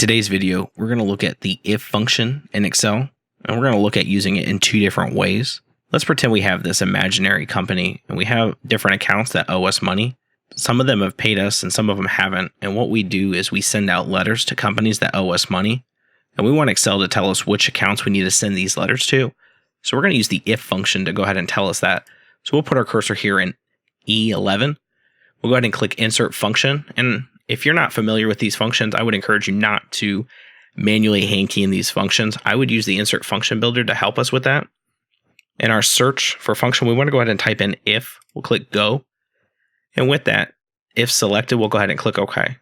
today's video, we're going to look at the if function in Excel, and we're going to look at using it in two different ways. Let's pretend we have this imaginary company, and we have different accounts that owe us money. Some of them have paid us, and some of them haven't. And what we do is we send out letters to companies that owe us money, and we want Excel to tell us which accounts we need to send these letters to. So we're going to use the if function to go ahead and tell us that. So we'll put our cursor here in E11. We'll go ahead and click Insert Function, and if you're not familiar with these functions, I would encourage you not to manually hand key in these functions. I would use the Insert Function Builder to help us with that. In our search for function, we want to go ahead and type in if. We'll click Go. And with that, if selected, we'll go ahead and click OK.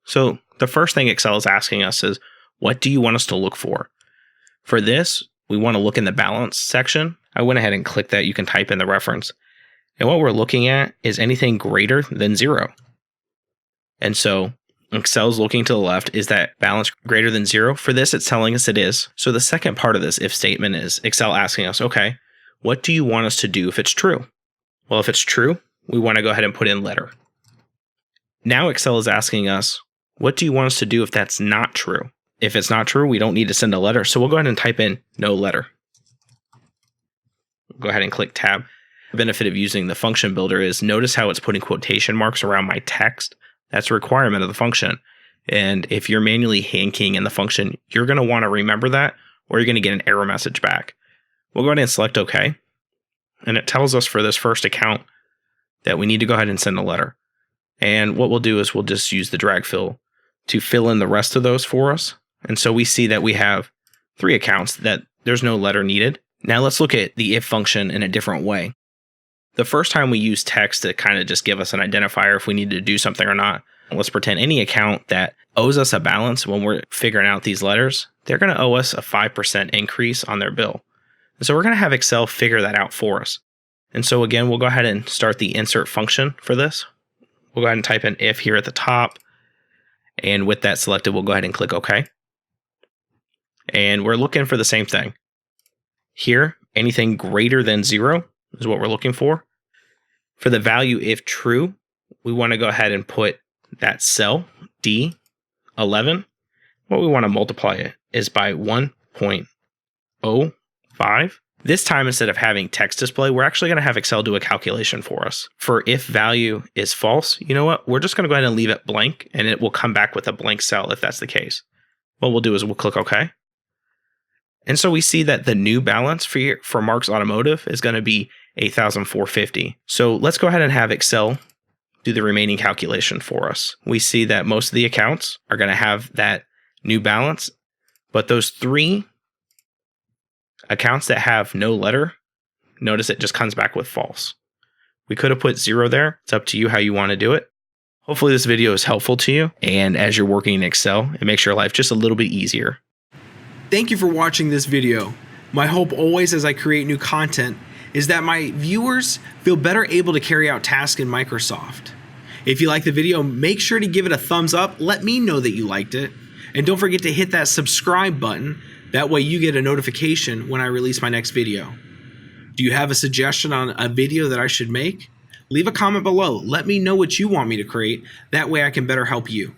So the first thing Excel is asking us is, what do you want us to look for? For this, we want to look in the balance section. I went ahead and clicked that. You can type in the reference. And what we're looking at is anything greater than 0. And so Excel's looking to the left. Is that balance greater than 0? For this, it's telling us it is. So the second part of this if statement is Excel asking us, okay, what do you want us to do if it's true? Well, if it's true, we want to go ahead and put in letter. Now Excel is asking us, what do you want us to do if that's not true? If it's not true, we don't need to send a letter. So we'll go ahead and type in no letter. Go ahead and click Tab. The benefit of using the function builder is notice how it's putting quotation marks around my text. That's a requirement of the function. And if you're manually hand keying in the function, you're going to want to remember that, or you're going to get an error message back. We'll go ahead and select OK. And it tells us for this first account that we need to go ahead and send a letter. And what we'll do is we'll just use the drag fill to fill in the rest of those for us. And so we see that we have 3 accounts that there's no letter needed. Now let's look at the if function in a different way. The first time we use text to kind of just give us an identifier if we need to do something or not. Let's pretend any account that owes us a balance when we're figuring out these letters, they're going to owe us a 5% increase on their bill. And so we're going to have Excel figure that out for us. And so again, we'll go ahead and start the insert function for this. We'll go ahead and type in if here at the top. And with that selected, we'll go ahead and click OK. And we're looking for the same thing. Here, anything greater than 0 is what we're looking for. For the value if true, we want to go ahead and put that cell, D11. What we want to multiply it is by 1.05. This time, instead of having text display, we're actually going to have Excel do a calculation for us. For if value is false, you know what? We're just going to go ahead and leave it blank, and it will come back with a blank cell if that's the case. What we'll do is we'll click OK. And so we see that the new balance for Mark's Automotive is going to be $8,450. So let's go ahead and have Excel do the remaining calculation for us. We see that most of the accounts are going to have that new balance, but those 3 accounts that have no letter, notice it just comes back with false. We could have put 0 there. It's up to you how you want to do it. Hopefully this video is helpful to you, and as you're working in Excel, it makes your life just a little bit easier. Thank you for watching this video. My hope always as I create new content is that my viewers feel better able to carry out tasks in Microsoft. If you like the video, make sure to give it a thumbs up. Let me know that you liked it. And don't forget to hit that subscribe button. That way you get a notification when I release my next video. Do you have a suggestion on a video that I should make? Leave a comment below. Let me know what you want me to create. That way I can better help you.